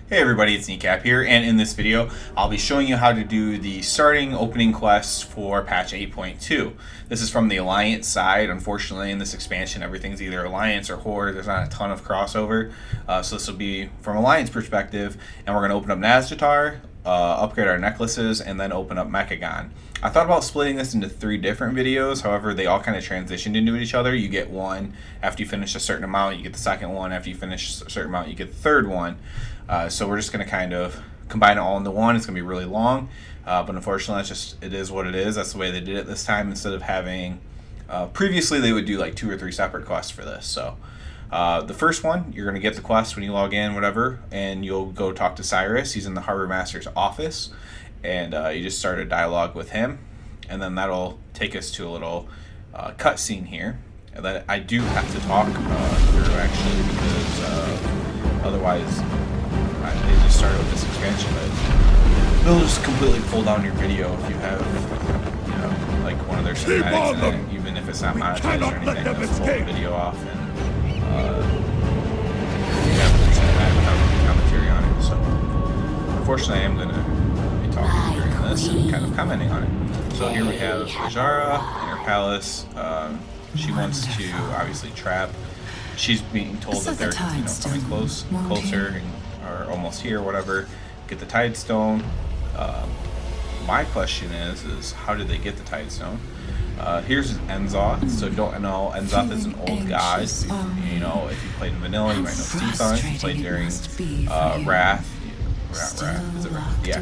Hey everybody, it's Kneecap here, and in this video, I'll be showing you how to do the starting opening quest for patch 8.2. This is from the Alliance side. Unfortunately, in this expansion, everything's either Alliance or Horde. There's not a ton of crossover, so this will be from Alliance perspective, and we're going to open up Nazjatar, upgrade our necklaces, and then open up Mechagon. I thought about splitting this into 3 different videos, however, they all kind of transitioned into each other. You get one after you finish a certain amount, you get the second one after you finish a certain amount, you get the third one. So we're just going to kind of combine it all into one. It's going to be really long, but unfortunately, it is what it is. That's the way they did it this time. Instead of having, previously they would do like 2 or 3 separate quests for this. So the first one, you're going to get the quest when you log in, whatever, and you'll go talk to Cyrus. He's in the Harbor Master's office, and you just start a dialogue with him, and then that'll take us to a little cutscene here that I do have to talk through actually, because otherwise they just started with this expansion, but they'll just completely pull down your video if you have, like one of their cinematics in it, even if it's not monetized or anything. They'll pull the video off, and you have the cinematic commentary on it. So unfortunately, I am going to be talking during this and kind of commenting on it. So here we have Azara in her palace. She wants to obviously trap. She's being told that they're coming closer, or almost here, whatever. Get the Tide Stone. My question is how did they get the Tide Stone? Here's Enzoth. So if you don't know, Enzoth is an old god. If you played in Vanilla, you might know Steathon. If you played during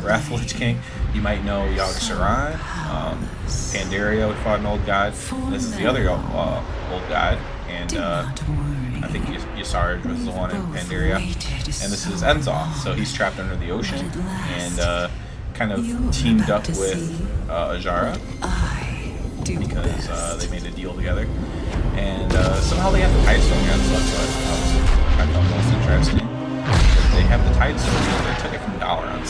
Wrath Lich King, you might know Yogg Saron. Pandaria, we fought an old god. This is the other old god, and I think Yasarj was the one in Pandaria, and this is Enzoth. So he's trapped under the ocean, and kind of teamed up with Azara because they made a deal together, and somehow they have the Tide Stone again. So that's what I found most interesting. They have the Tide Stone, so they took it from Dalaran.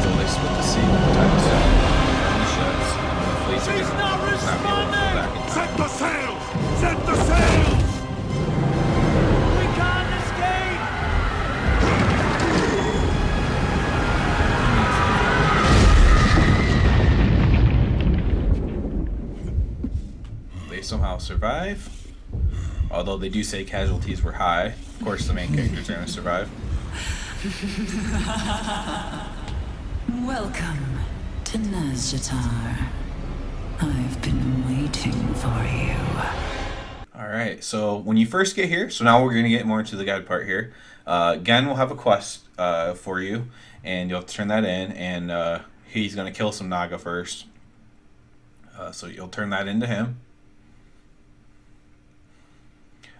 So they split the sea with the Tide Stone and the ships, and the fleets are going to not be able to go back in time. Set the sails! Set the sails! We can't escape! They somehow survive, although they do say casualties were high. Of course, the main characters are going to survive. Welcome to Nazjatar. I've been waiting for you. Alright, so when you first get here, so now we're going to get more into the guide part here. Gen will have a quest for you, and you'll have to turn that in, and he's going to kill some Naga first. So you'll turn that into him.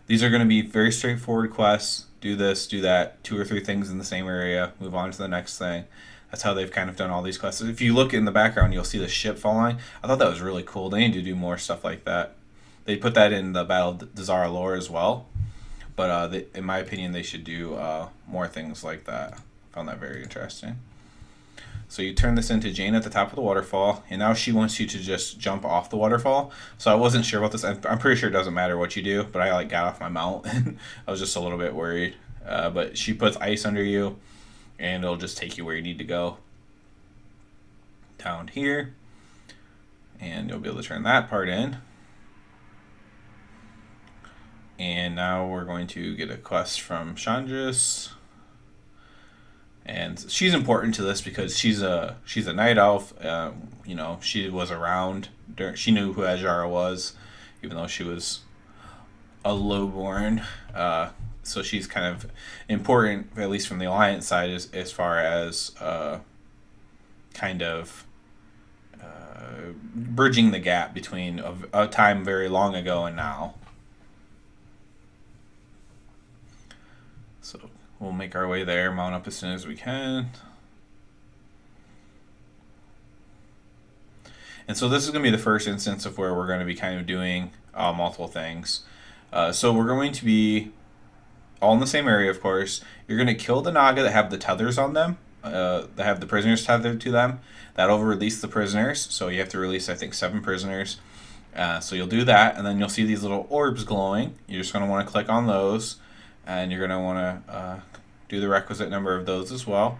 These are going to be very straightforward quests. Do this, do that, 2 or 3 things in the same area, move on to the next thing. That's how they've kind of done all these quests. If you look in the background, you'll see the ship falling. I thought that was really cool. They need to do more stuff like that. They put that in the Battle of Dazara lore as well. But in my opinion, they should do more things like that. I found that very interesting. So you turn this into Jane at the top of the waterfall, and now she wants you to just jump off the waterfall. So I wasn't sure about this. I'm pretty sure it doesn't matter what you do, but I got off my mount, and I was just a little bit worried. But she puts ice under you, and it'll just take you where you need to go. Down here, and you'll be able to turn that part in. And now we're going to get a quest from Chandris. And she's important to this because she's a night elf. She was around. She knew who Azara was, even though she was a lowborn. So she's kind of important, at least from the Alliance side, as far as kind of bridging the gap between a time very long ago and now. So we'll make our way there, mount up as soon as we can. And so this is going to be the first instance of where we're going to be kind of doing multiple things. So we're going to be all in the same area, of course. You're going to kill the Naga that have the tethers on them, that have the prisoners tethered to them. That'll release the prisoners. So you have to release, I think, 7 prisoners. So you'll do that, and then you'll see these little orbs glowing. You're just going to want to click on those, and you're going to want to do the requisite number of those as well.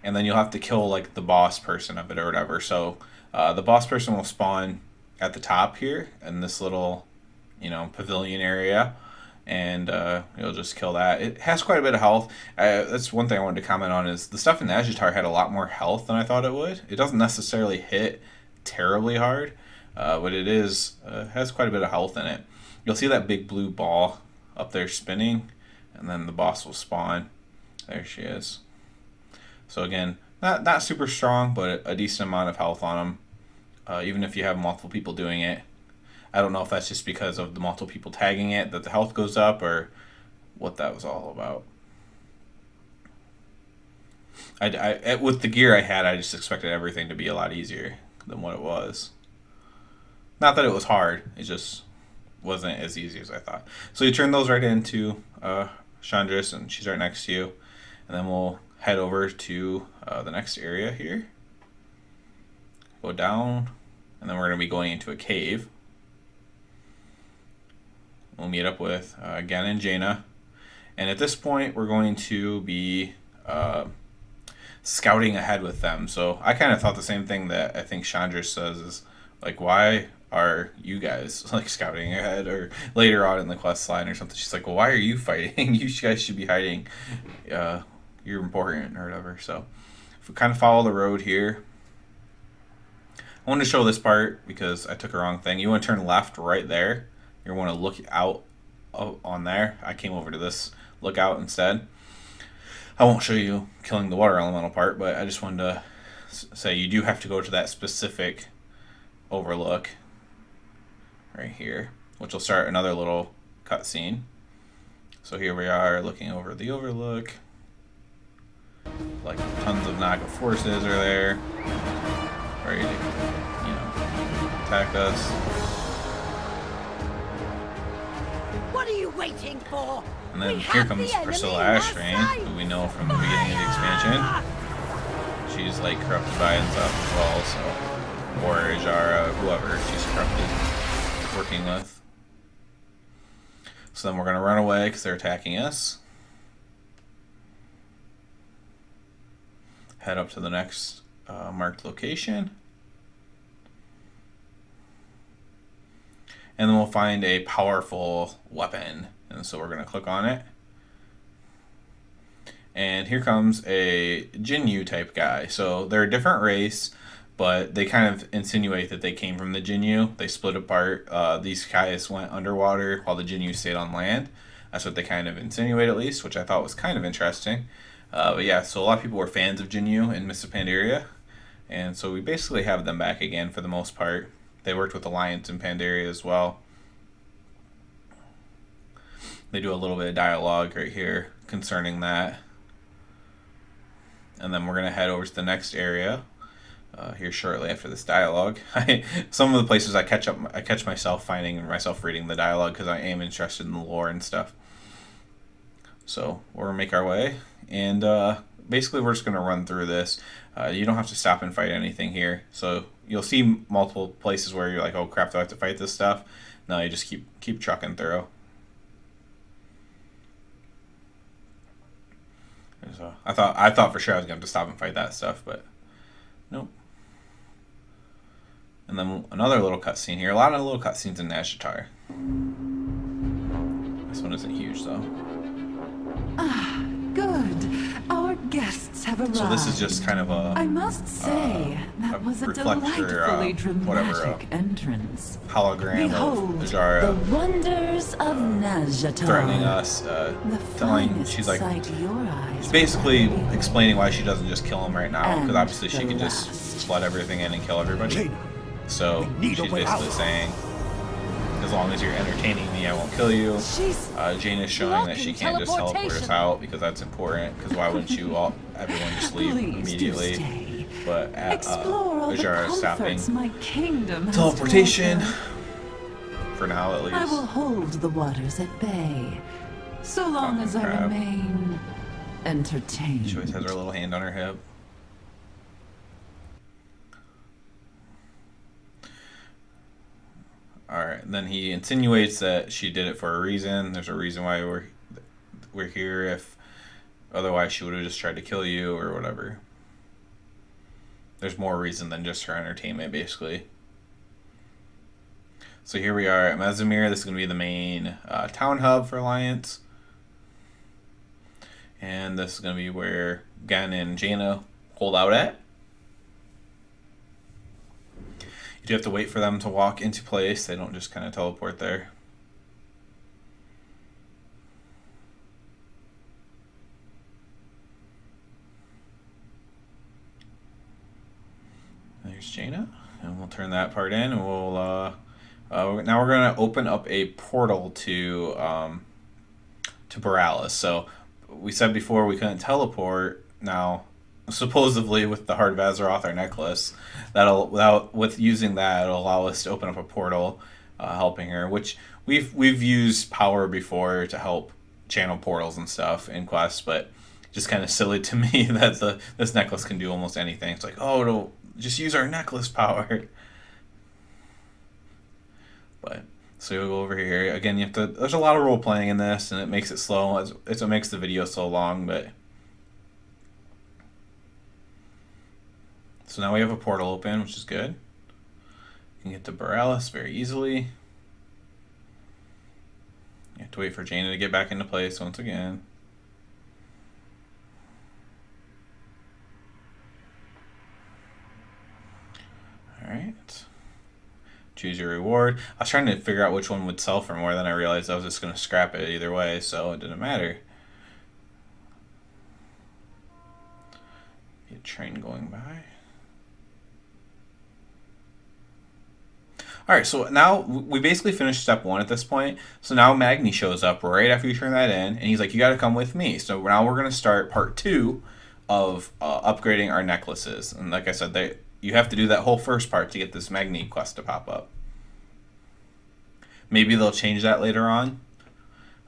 And then you'll have to kill like the boss person of it or whatever. So the boss person will spawn at the top here in this little, pavilion area, and you'll just kill that. It has quite a bit of health. That's one thing I wanted to comment on, is the stuff in Nazjatar had a lot more health than I thought it would. It doesn't necessarily hit terribly hard, but it has quite a bit of health in it. You'll see that big blue ball up there spinning, and then the boss will spawn. There she is. So again, not super strong, but a decent amount of health on them, even if you have multiple people doing it. I don't know if that's just because of the multiple people tagging it that the health goes up, or what that was all about. With the gear I had, I just expected everything to be a lot easier than what it was. Not that it was hard, it just wasn't as easy as I thought. So you turn those right into Chandris, and she's right next to you. And then we'll head over to the next area here. Go down, and then we're going to be going into a cave. We'll meet up with Gen and Jaina. And at this point, we're going to be scouting ahead with them. So I kind of thought the same thing that I think Chandra says, is like, why are you guys like scouting ahead? Or later on in the quest line or something, she's like, well, why are you fighting? You guys should be hiding. You're important or whatever. So if we kind of follow the road here, I wanted to show this part because I took a wrong thing. You want to turn left right there. You want to look out on there. I came over to this lookout instead. I won't show you killing the water elemental part, but I just wanted to say you do have to go to that specific overlook right here, which will start another little cutscene. So here we are looking over the overlook. Like tons of Naga forces are there, ready to, attack us. What are you waiting for? And then here comes Priscilla Ashrain, who we know from the beginning of the expansion. She's like corrupted by and stuff as well, so, or Ajara, whoever she's corrupted, working with. So then we're gonna run away because they're attacking us. Head up to the next marked location. And then we'll find a powerful weapon. And so we're going to click on it. And here comes a Jinyu type guy. So they're a different race, but they kind of insinuate that they came from the Jinyu. They split apart. These guys went underwater while the Jinyu stayed on land. That's what they kind of insinuate, at least, which I thought was kind of interesting. But yeah, so a lot of people were fans of Jinyu in Mists of Pandaria. And so we basically have them back again for the most part. They worked with Alliance in Pandaria as well. They do a little bit of dialogue right here concerning that. And then we're going to head over to the next area here shortly after this dialogue. Some of the places I catch myself finding myself reading the dialogue because I am interested in the lore and stuff. So we're going to make our way. And basically we're just going to run through this. You don't have to stop and fight anything here. So you'll see multiple places where you're like, oh crap, do I have to fight this stuff? No, you just keep trucking through. So I thought for sure I was going to stop and fight that stuff, but nope. And then another little cutscene here. A lot of little cutscenes in Nazjatar. This one isn't huge though. Ah, good. Our guests have arrived. So this is just kind of a, I must say, that was a delightfully dramatic entrance. hologram Behold, of Ajara the wonders of Nazjatar. threatening us, telling, she's like, she's basically explaining why she doesn't just kill him right now, because obviously she could just flood everything in and kill everybody. Jaina, So she's basically saying, as long as you're entertaining me, I won't kill you. Jaina's showing that she can't just teleport us out because that's important. Because why wouldn't you everyone just leave immediately? But Ajara is stopping my kingdom teleportation for now, at least. I will hold the waters at bay, so long as I remain entertained. She always has her little hand on her hip. then he insinuates that she did it for a reason. There's a reason why we're here. If otherwise, she would have just tried to kill you or whatever. There's more reason than just her entertainment, basically. So here we are at Mesomir. This is going to be the main town hub for Alliance. And this is going to be where Gen and Jaina hold out at. You do have to wait for them to walk into place. They don't just kind of teleport there. There's Jaina. And we'll turn that part in, and we'll... now we're going to open up a portal to Borealis. So we said before we couldn't teleport. Now, supposedly with the Heart of Azeroth, our necklace, with using that, it'll allow us to open up a portal, helping her. Which we've used power before to help channel portals and stuff in quests, but just kind of silly to me that this necklace can do almost anything. It's like, oh, it'll just use our necklace power. But so you'll go over here again. You have to. There's a lot of role playing in this, and it makes it slow. It's what makes the video so long. But so now we have a portal open, which is good. You can get to Borealis very easily. You have to wait for Jaina to get back into place once again. All right. Choose your reward. I was trying to figure out which one would sell for more, then I realized I was just going to scrap it either way, so it didn't matter. A train going by. Alright, so now we basically finished step 1 at this point. So now Magni shows up right after you turn that in, and he's like, you got to come with me. So now we're going to start part 2 of upgrading our necklaces. And like I said, you have to do that whole first part to get this Magni quest to pop up. Maybe they'll change that later on.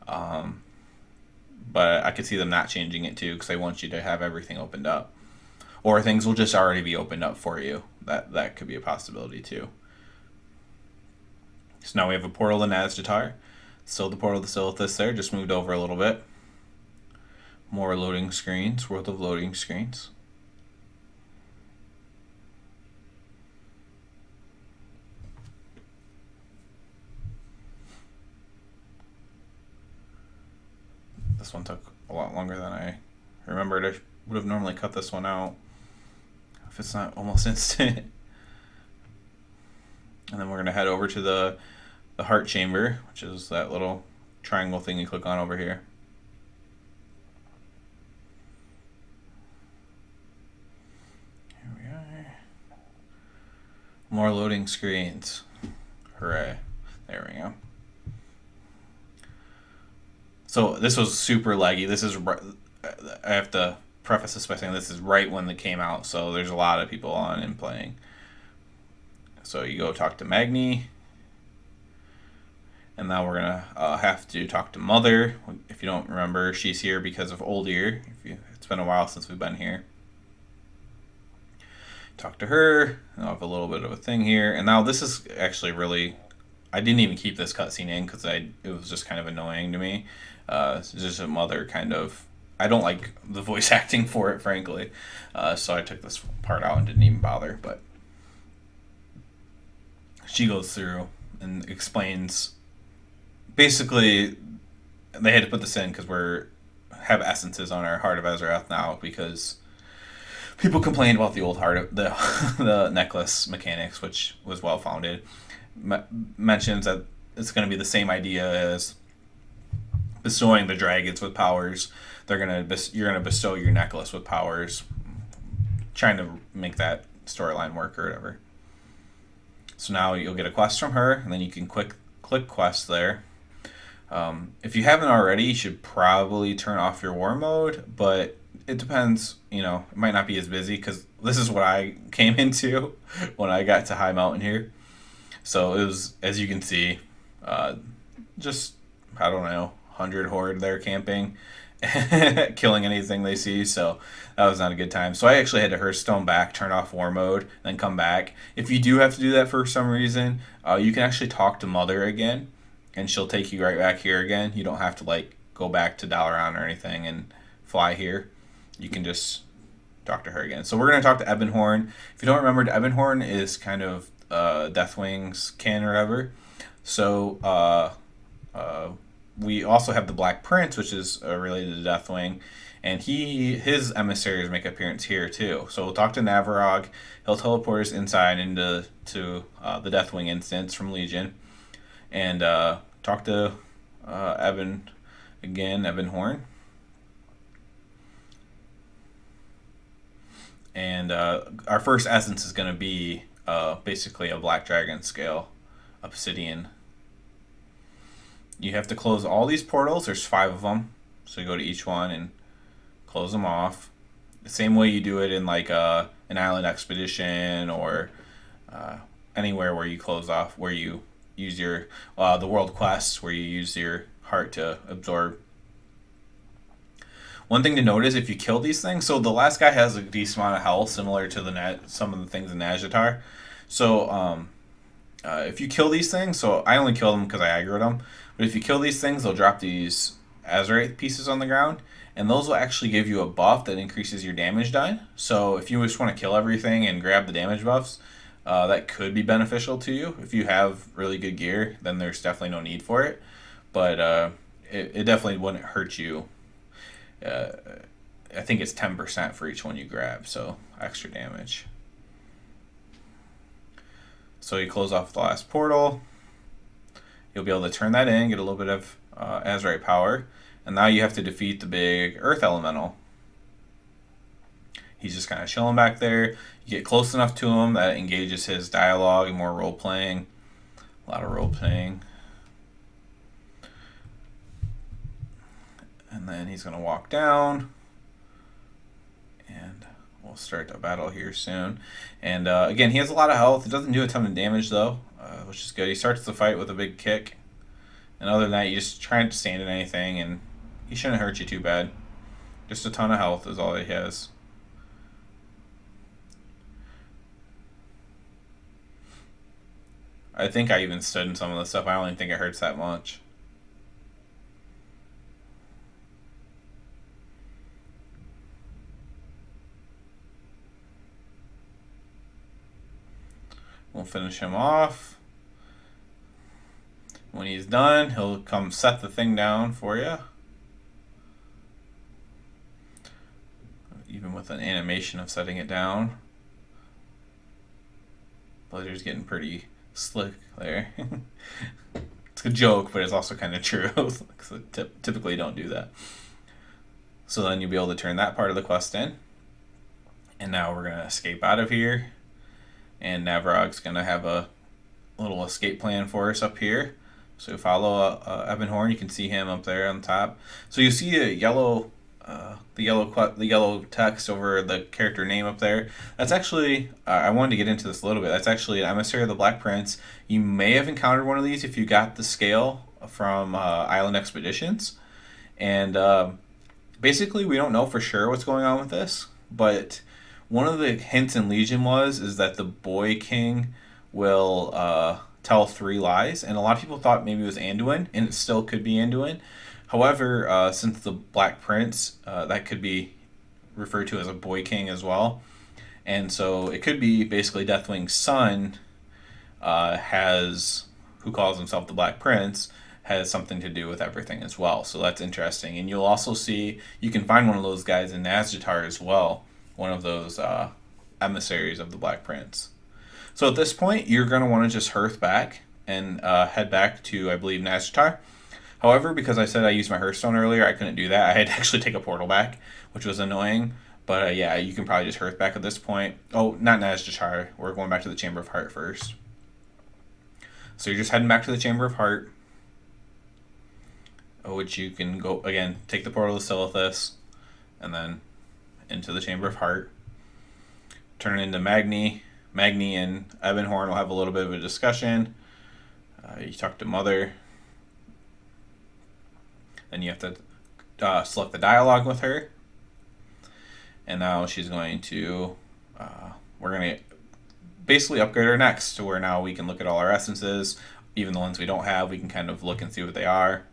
But I could see them not changing it too, because they want you to have everything opened up. Or things will just already be opened up for you. That could be a possibility too. So now we have a portal to Nazjatar. Still the portal to Silithus there, just moved over a little bit. More loading screens, world of loading screens. This one took a lot longer than I remembered. I would have normally cut this one out if it's not almost instant. And then we're going to head over to the heart chamber, which is that little triangle thing you click on over here. Here we are. More loading screens. Hooray. There we go. So this was super laggy. This is, I have to preface this by saying this is right when it came out, so there's a lot of people on and playing. So you go talk to Magni, and now we're gonna have to talk to Mother. If you don't remember, she's here because of Oldir. It's been a while since we've been here. Talk to her. I'll have a little bit of a thing here, and now this is actually really. I didn't even keep this cutscene in because it was just kind of annoying to me. It's just a Mother kind of. I don't like the voice acting for it, frankly. So I took this part out and didn't even bother. But she goes through and explains. Basically, they had to put this in because have essences on our Heart of Azeroth now because people complained about the old heart of the necklace mechanics, which was well founded. Mentions that it's going to be the same idea as bestowing the dragons with powers. You're going to bestow your necklace with powers, trying to make that storyline work or whatever. So now you'll get a quest from her, and then you can click quest there. If you haven't already, you should probably turn off your war mode, but it depends. It might not be as busy because this is what I came into when I got to High Mountain here. So it was, as you can see, just, I don't know, 100 horde there camping. killing anything they see, so that was not a good time. So I actually had to Hearthstone back, turn off war mode, then come back. If you do have to do that for some reason, you can actually talk to Mother again, and she'll take you right back here again. You don't have to like go back to Dalaran or anything and fly here. You can just talk to her again. So we're going to talk to Ebonhorn. If you don't remember, Ebonhorn is kind of Deathwing's kin or whatever. So we also have the Black Prince, which is related to Deathwing, and his emissaries make appearance here too. So we'll talk to Navarog. He'll teleport us inside into the Deathwing instance from Legion, and talk to Ebonhorn. And our first essence is going to be basically a Black Dragon scale obsidian. You have to close all these portals. There's 5 of them. So you go to each one and close them off. The same way you do it in like an island expedition or anywhere where you close off, where you use your the world quests, where you use your heart to absorb. One thing to note is if you kill these things, so the last guy has a decent amount of health, similar to some of the things in Nazjatar. So if you kill these things, so I only killed them because I aggroed them, but if you kill these things, they'll drop these Azerite pieces on the ground, and those will actually give you a buff that increases your damage done. So if you just want to kill everything and grab the damage buffs, that could be beneficial to you. If you have really good gear, then there's definitely no need for it, but it definitely wouldn't hurt you. I think it's 10% for each one you grab, so extra damage. So you close off the last portal. You'll be able to turn that in, get a little bit of Azerite power, and now you have to defeat the big Earth Elemental. He's just kind of chilling back there. You get close enough to him that it engages his dialogue and more role-playing. A lot of role-playing. And then he's going to walk down, and we'll start a battle here soon. And again, he has a lot of health. It doesn't do a ton of damage though, which is good. He starts the fight with a big kick, and other than that, you just try not to stand in anything, and he shouldn't hurt you too bad. Just a ton of health is all he has. I think I even stood in some of the stuff. I don't even think it hurts that much. We'll finish him off. When he's done, he'll come set the thing down for you. Even with an animation of setting it down. Blizzard's getting pretty slick there. It's a joke, but it's also kind of true. Because typically don't do that. So then you'll be able to turn that part of the quest in. And now we're going to escape out of here. And Navarog's going to have a little escape plan for us up here. So follow Ebonhorn. You can see him up there on top. So you see a yellow, the yellow text over the character name up there. That's actually, I wanted to get into this a little bit. That's actually an emissary of the Black Prince. You may have encountered one of these if you got the scale from Island Expeditions. And basically, we don't know for sure what's going on with this, but one of the hints in Legion is that the Boy King will tell 3 lies, and a lot of people thought maybe it was Anduin, and it still could be Anduin. However, since the Black Prince, that could be referred to as a Boy King as well, and so it could be basically Deathwing's son who calls himself the Black Prince, has something to do with everything as well. So that's interesting, and you'll also see, you can find one of those guys in Nazjatar as well, one of those emissaries of the Black Prince. So at this point, you're going to want to just hearth back and head back to, I believe, Nazjatar. However, because I said I used my Hearthstone earlier, I couldn't do that. I had to actually take a portal back, which was annoying. But yeah, you can probably just hearth back at this point. Oh, not Nazjatar. We're going back to the Chamber of Heart first. So you're just heading back to the Chamber of Heart, which you can go, again, take the portal to Silithus, and then into the Chamber of Heart. Turn it into Magni. Magni and Ebonhorn will have a little bit of a discussion. You talk to Mother. Then you have to select the dialogue with her. And now she's going to, we're going to basically upgrade her next to where now we can look at all our essences. Even the ones we don't have, we can kind of look and see what they are.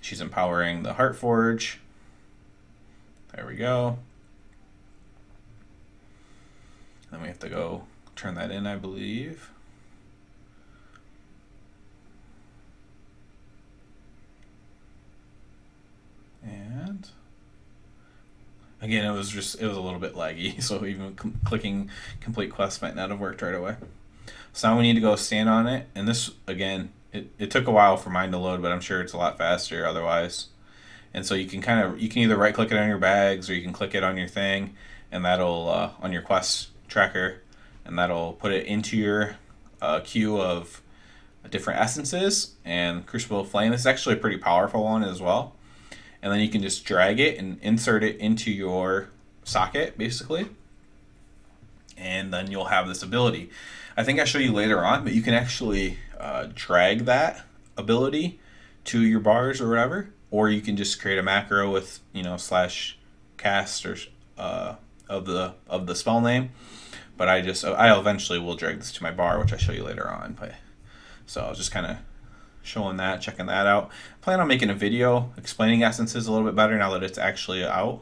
She's empowering the Heart Forge. There we go. Then we have to go turn that in, I believe. And again, it was a little bit laggy, so even clicking complete quest might not have worked right away. So now we need to go stand on it, and this, again, it took a while for mine to load, but I'm sure it's a lot faster otherwise. And so you can either right click it on your bags, or you can click it on your thing, and that'll on your quest tracker, and that'll put it into your queue of different essences. And Crucible of Flame, this is actually a pretty powerful one as well. And then you can just drag it and insert it into your socket, basically. And then you'll have this ability. I think I'll show you later on, but you can actually drag that ability to your bars or whatever. Or you can just create a macro with, /cast or of the spell name. But I eventually will drag this to my bar, which I'll show you later on. But so I was just kind of showing that, checking that out. I plan on making a video explaining essences a little bit better now that it's actually out.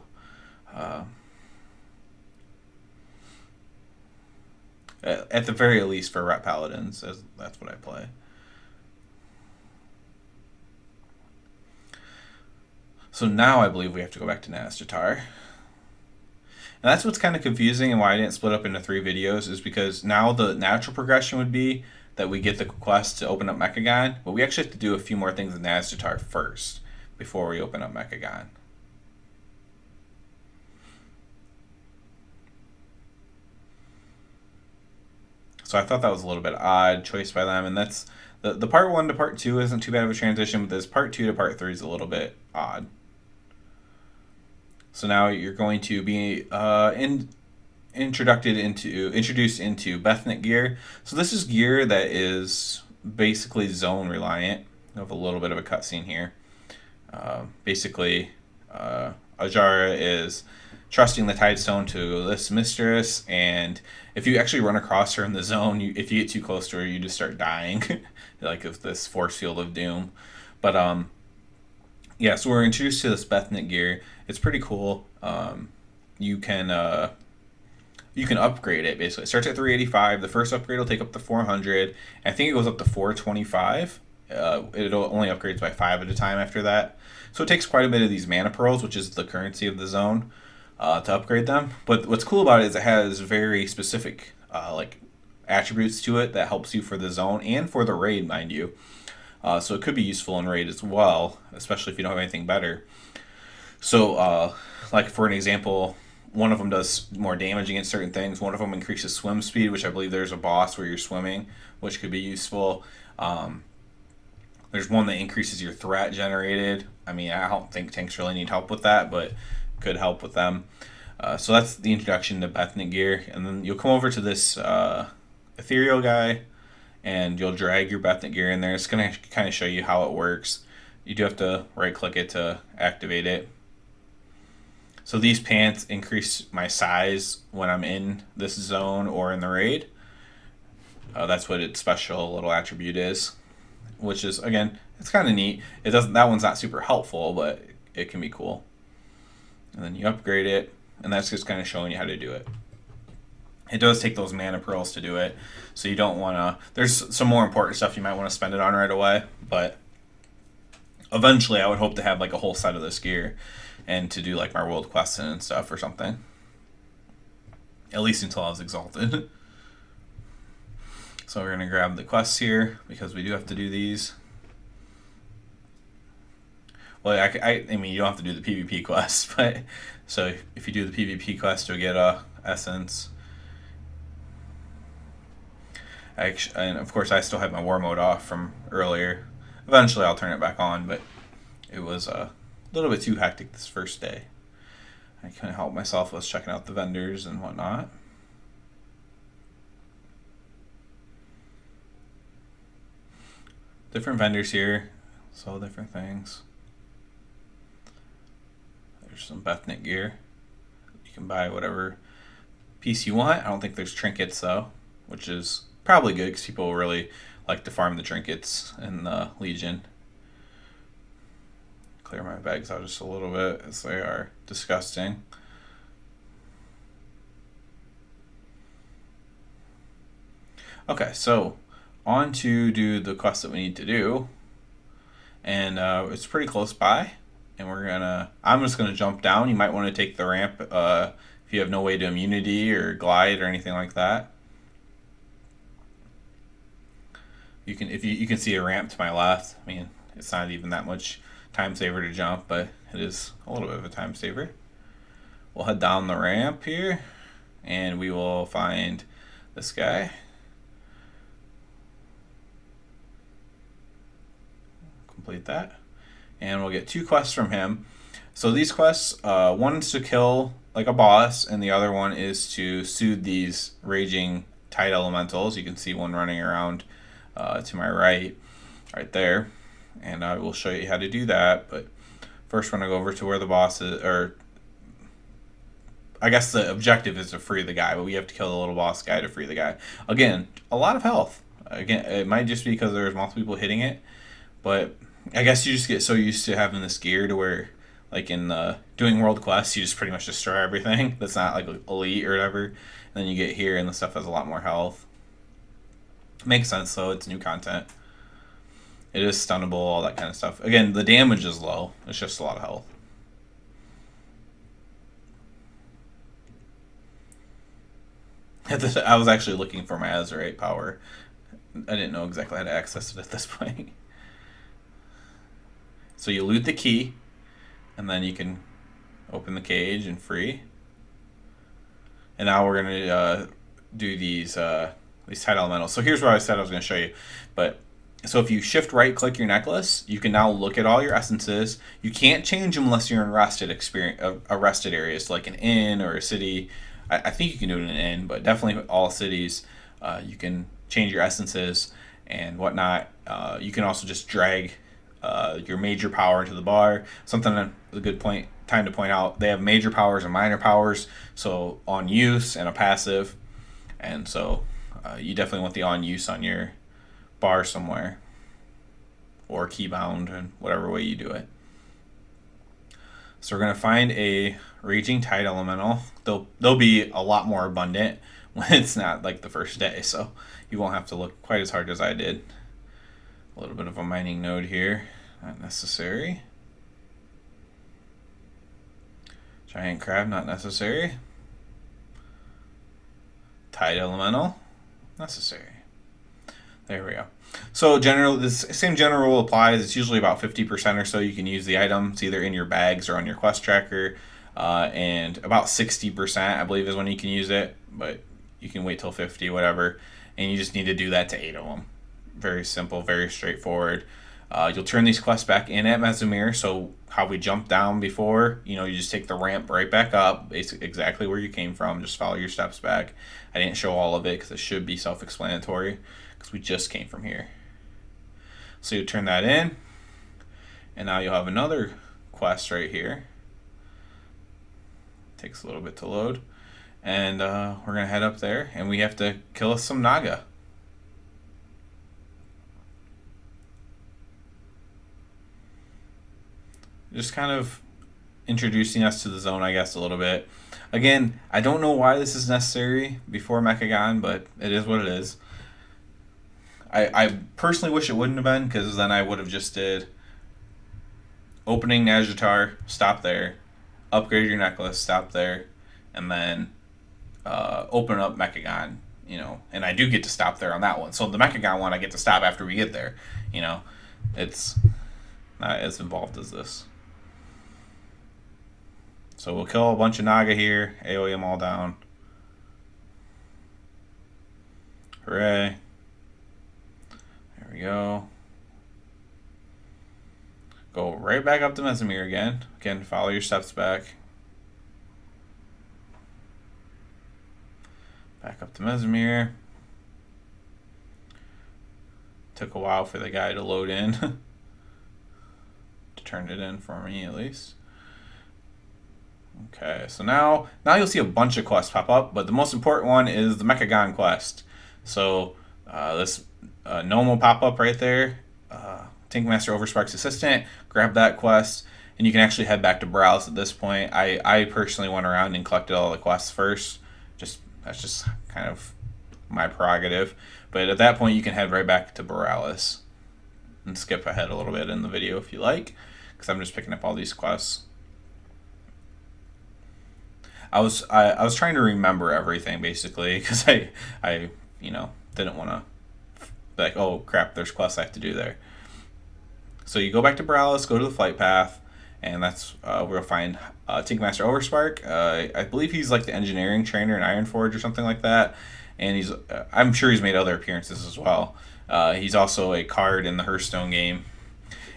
At the very least for Ret Paladins, as that's what I play. So now I believe we have to go back to Nazjatar. And that's what's kind of confusing and why I didn't split up into 3 videos, is because now the natural progression would be that we get the quest to open up Mechagon, but we actually have to do a few more things in Nazjatar first before we open up Mechagon. So I thought that was a little bit odd choice by them, and that's the part 1 to part 2 isn't too bad of a transition, but this part 2 to part 3 is a little bit odd. So now you're going to be introduced into Bethnic gear. So this is gear that is basically zone reliant. I have a little bit of a cutscene here. Basically, Ajara is trusting the Tidestone to this mistress, and if you actually run across her in the zone, if you get too close to her, you just start dying, like of this force field of doom. But yeah, so we're introduced to this Bethnic gear. It's pretty cool. You can upgrade it, basically. It starts at 385. The first upgrade will take up to 400. I think it goes up to 425. It only upgrades by 5 at a time after that. So it takes quite a bit of these mana pearls, which is the currency of the zone, to upgrade them. But what's cool about it is it has very specific attributes to it that helps you for the zone and for the raid, mind you. So it could be useful in raid as well, especially if you don't have anything better. So, like for an example, one of them does more damage against certain things. One of them increases swim speed, which I believe there's a boss where you're swimming, which could be useful. There's one that increases your threat generated. I mean, I don't think tanks really need help with that, but could help with them. So that's the introduction to Bethnic gear. And then you'll come over to this ethereal guy, and you'll drag your Bethnic gear in there. It's going to kind of show you how it works. You do have to right-click it to activate it. So these pants increase my size when I'm in this zone or in the raid. That's what its special little attribute is, which is, again, it's kind of neat. That one's not super helpful, but it can be cool. And then you upgrade it, and that's just kind of showing you how to do it. It does take those mana pearls to do it, so you don't want to... There's some more important stuff you might want to spend it on right away, but eventually I would hope to have like a whole set of this gear and to do like my world quests and stuff or something. At least until I was exalted. So we're going to grab the quests here, because we do have to do these. Well, I mean, you don't have to do the PvP quest, but... So if you do the PvP quest, you'll get a essence. And of course, I still have my war mode off from earlier. Eventually, I'll turn it back on, but it was a little bit too hectic this first day. I couldn't help myself. I was checking out the vendors and whatnot. Different vendors here, so different things. There's some Bethnic gear. You can buy whatever piece you want. I don't think there's trinkets though, which is probably good because people really like to farm the trinkets in the Legion. Clear my bags out just a little bit as they are disgusting. Okay, so on to do the quest that we need to do, and it's pretty close by, and I'm just gonna jump down. You might want to take the ramp if you have no way to immunity or glide or anything like that. You can see a ramp to my left. I mean, it's not even that much time saver to jump, but it is a little bit of a time saver. We'll head down the ramp here, and we will find this guy. Complete that, and we'll get 2 quests from him. So these quests, one's to kill like a boss, and the other one is to soothe these raging tide elementals. You can see one running around to my right there, and I will show you how to do that. But first, we're gonna go over to where the boss is, or I guess the objective is to free the guy, but we have to kill the little boss guy to free the guy. Again, a lot of health. Again, it might just be because there's multiple people hitting it, but I guess you just get so used to having this gear to where, like in doing world quests, you just pretty much destroy everything that's not like elite or whatever. And then you get here and the stuff has a lot more health. Makes sense though, it's new content. It is stunnable, all that kind of stuff. Again, the damage is low, it's just a lot of health. I was actually looking for my Azerite power. I didn't know exactly how to access it at this point. So you loot the key, and then you can open the cage and free. And now we're gonna do these tide elementals. So here's what I said I was gonna show you. But so if you shift right click your necklace, you can now look at all your essences. You can't change them unless you're in arrested areas, like an inn or a city. I think you can do it in an inn, but definitely all cities, you can change your essences and whatnot. You can also just drag your major power into the bar. Something a good time to point out, they have major powers and minor powers, so on use and a passive, and so you definitely want the on use on your bar somewhere, or keybound, and whatever way you do it. So we're going to find a raging tide elemental. They'll be a lot more abundant when it's not like the first day, so you won't have to look quite as hard as I did. A little bit of a mining node here, not necessary. Giant crab, not necessary. Tide elemental, necessary. There we go. So this same general rule applies. It's usually about 50% or so you can use the items either in your bags or on your quest tracker, and about 60% I believe is when you can use it, but you can wait till 50, whatever, and you just need to do that to 8 of them. Very simple, very straightforward. You'll turn these quests back in at Mezzamir, so how we jumped down before, you just take the ramp right back up, basically exactly where you came from, just follow your steps back. I didn't show all of it because it should be self-explanatory, because we just came from here. So you turn that in, and now you'll have another quest right here. Takes a little bit to load, and we're going to head up there, and we have to kill some Naga. Just kind of introducing us to the zone, I guess, a little bit. Again, I don't know why this is necessary before Mechagon, but it is what it is. I personally wish it wouldn't have been, because then I would have just did opening Nazjatar, stop there, upgrade your necklace, stop there, and then open up Mechagon, and I do get to stop there on that one. So the Mechagon one, I get to stop after we get there, it's not as involved as this. So we'll kill a bunch of Naga here, AoE them all down. Hooray. There we go. Go right back up to Mezzamir again. Again, follow your steps back. Back up to Mezzamir. Took a while for the guy to load in. To turn it in for me, at least. Okay, so now you'll see a bunch of quests pop up, but the most important one is the Mechagon quest. So this gnome will pop up right there. Tankmaster Overspark's assistant. Grab that quest, and you can actually head back to Browse at this point. I personally went around and collected all the quests first. That's just kind of my prerogative. But at that point, you can head right back to Borealis and skip ahead a little bit in the video if you like, because I'm just picking up all these quests. I was trying to remember everything basically because I didn't want to be like, oh crap, there's quests I have to do there. So you go back to Borealis, go to the flight path, and that's where you'll find Tankmaster Overspark. I believe he's like the engineering trainer in Ironforge or something like that, and he's I'm sure he's made other appearances as well. He's also a card in the Hearthstone game,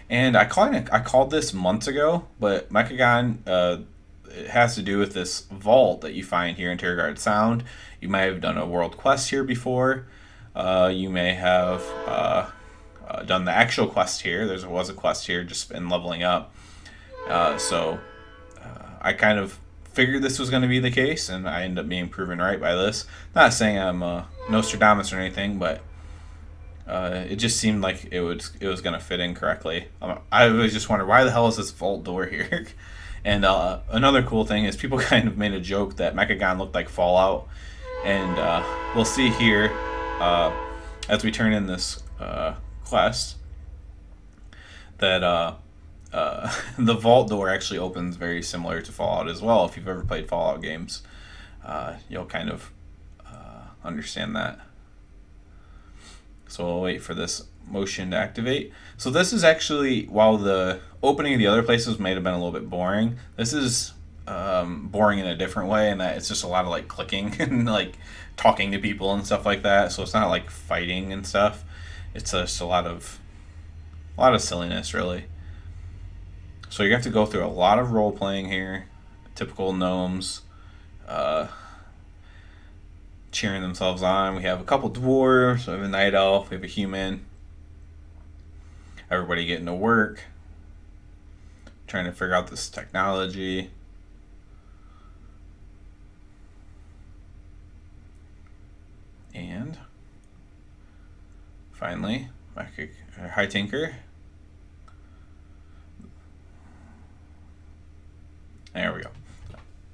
and I called this months ago, but Mechagon. It has to do with this vault that you find here in Terrorguard Sound. You might have done a world quest here before. You may have done the actual quest here. There was a quest here just in leveling up. So I kind of figured this was going to be the case, and I ended up being proven right by this. Not saying I'm Nostradamus or anything, but it just seemed like it was going to fit in correctly. I was just wondering, why the hell is this vault door here? And another cool thing is people kind of made a joke that Mechagon looked like Fallout. And we'll see here as we turn in this quest that the vault door actually opens very similar to Fallout as well. If you've ever played Fallout games, you'll kind of understand that. So we'll wait for this motion to activate. So this is actually, while the opening of the other places might have been a little bit boring, this is boring in a different way, in that it's just a lot of like clicking and like talking to people and stuff like that. So it's not like fighting and stuff. It's just a lot of silliness, really. So you have to go through a lot of role playing here. Typical gnomes cheering themselves on. We have a couple dwarves, we have a night elf, we have a human. Everybody getting to work, trying to figure out this technology. And finally, High Tinker. There we go.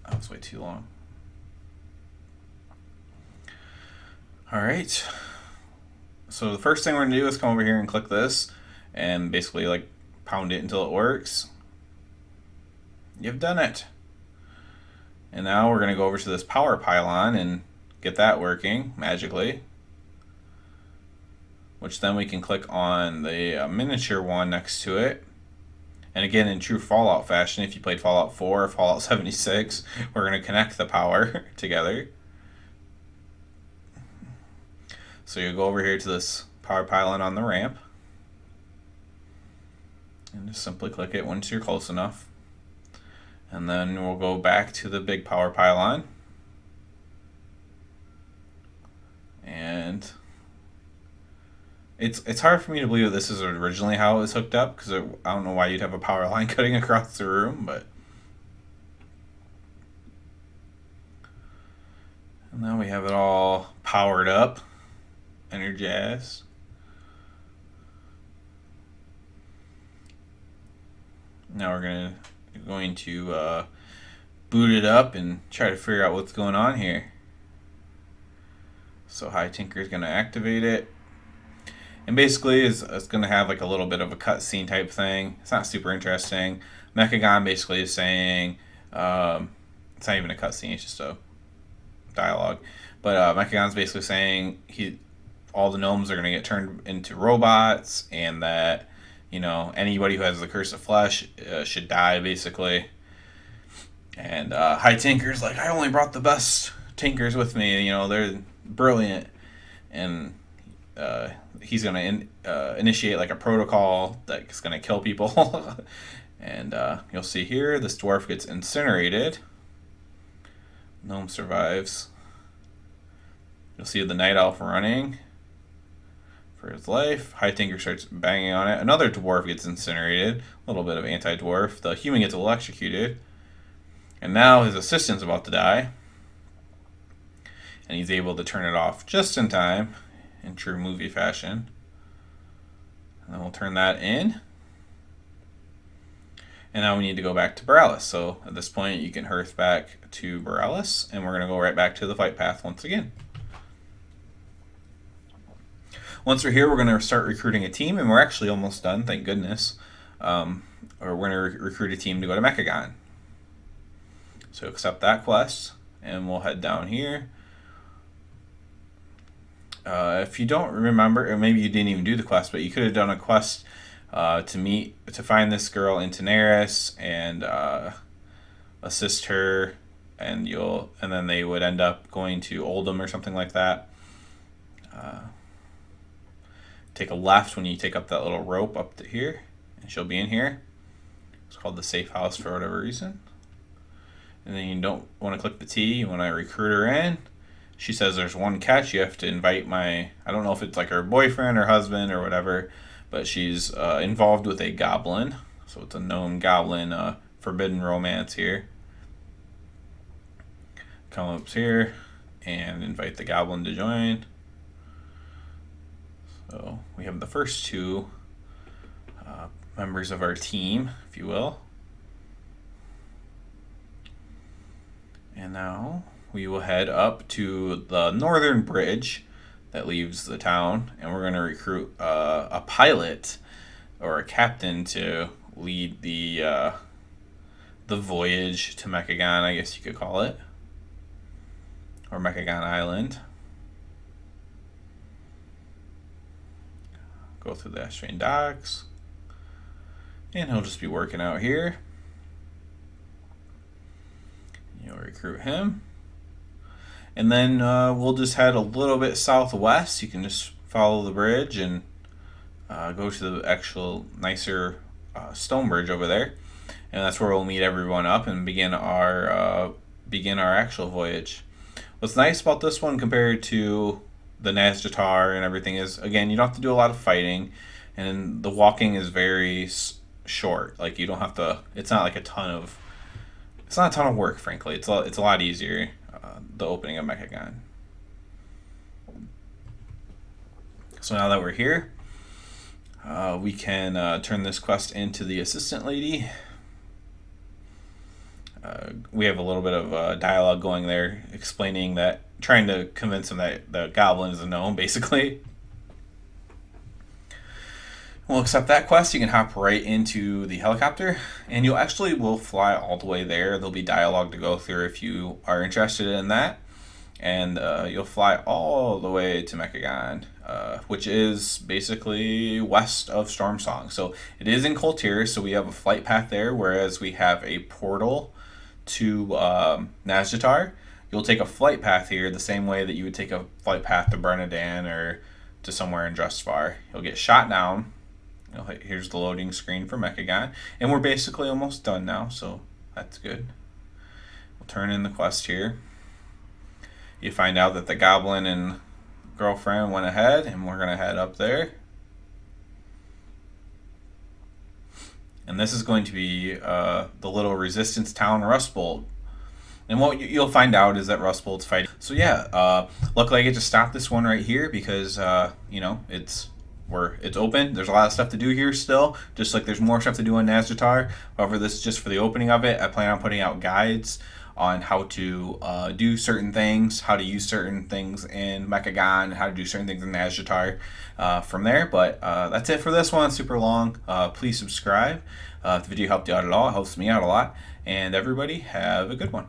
That was way too long. Alright. So the first thing we're going to do is come over here and click this and basically like pound it until it works. You've done it. And now we're going to go over to this power pylon and get that working magically. Which then we can click on the miniature one next to it. And again, in true Fallout fashion, if you played Fallout 4 or Fallout 76, we're going to connect the power together. So you go over here to this power pylon on the ramp. And just simply click it once you're close enough. And then we'll go back to the big power pylon. And it's hard for me to believe that this is originally how it was hooked up, because I don't know why you'd have a power line cutting across the room, but... And now we have it all powered up, energized. Now we're going to boot it up and try to figure out what's going on here. So High Tinker is going to activate it. And basically, it's going to have like a little bit of a cutscene type thing. It's not super interesting. Mechagon basically is saying, it's not even a cutscene, it's just a dialogue. But Mechagon's basically saying all the gnomes are going to get turned into robots, and that, you know, anybody who has the curse of flesh should die, basically. And High Tinker's like, I only brought the best Tinkers with me, you know, they're brilliant. And he's going to initiate like a protocol that's going to kill people. And you'll see here, this dwarf gets incinerated. Gnome survives. You'll see the night elf running for his life. High Tinker starts banging on it. Another dwarf gets incinerated. A little bit of anti-dwarf. The human gets electrocuted. And now his assistant's about to die. And he's able to turn it off just in time, in true movie fashion. And then we'll turn that in. And now we need to go back to Borealis. So at this point, you can hearth back to Borealis, and we're going to go right back to the flight path once again. Once we're here, we're going to start recruiting a team, and we're actually almost done, thank goodness. Or we're going to recruit a team to go to Mechagon. So accept that quest, and we'll head down here. If you don't remember, or maybe you didn't even do the quest, but you could have done a quest to find this girl in Tenaris and assist her, and then they would end up going to Oldham or something like that. Take a left when you take up that little rope up to here, and she'll be in here. It's called the safe house for whatever reason. And then you don't want to click the T, you want to recruit her in. She says there's one catch, you have to invite I don't know if it's like her boyfriend or husband or whatever, but she's involved with a goblin. So it's a gnome goblin forbidden romance here. Come up here and invite the goblin to join. So we have the first two members of our team, if you will. And now we will head up to the northern bridge that leaves the town, and we're going to recruit a pilot or a captain to lead the voyage to Mechagon, I guess you could call it, or Mechagon Island. Go through the Estuarine docks, and he'll just be working out here. You'll recruit him. And then we'll just head a little bit southwest. You can just follow the bridge and go to the actual nicer stone bridge over there. And that's where we'll meet everyone up and begin our actual voyage. What's nice about this one compared to the Nazjatar and everything is, again, you don't have to do a lot of fighting. And the walking is very short. Like, you don't have to, it's not a ton of work, frankly. It's a lot easier, the opening of Mechagon. So now that we're here, we can turn this quest into the assistant lady. We have a little bit of dialogue going there, explaining that, trying to convince him that the goblin is a gnome, basically. We'll accept that quest. You can hop right into the helicopter, and you actually will fly all the way there. There'll be dialogue to go through if you are interested in that, and you'll fly all the way to Mechagon, which is basically west of Stormsong. So it is in Koltir, so we have a flight path there, whereas we have a portal to Nazjatar. You'll take a flight path here the same way that you would take a flight path to Bernadan or to somewhere in Drustvar. You'll get shot down. Here's the loading screen for Mechagon, and we're basically almost done now, so that's good. We'll turn in the quest here. You find out that the goblin and girlfriend went ahead, and we're going to head up there. And this is going to be the little resistance town, Rustbolt. And what you'll find out is that Rustbolt's fighting. So yeah, luckily I get to stop this one right here because, it's open. There's a lot of stuff to do here still, just like there's more stuff to do in Nazjatar. However, this is just for the opening of it. I plan on putting out guides on how to do certain things, how to use certain things in Mechagon, how to do certain things in Nazjatar from there. But that's it for this one. Super long. Please subscribe. If the video helped you out at all, it helps me out a lot. And everybody, have a good one.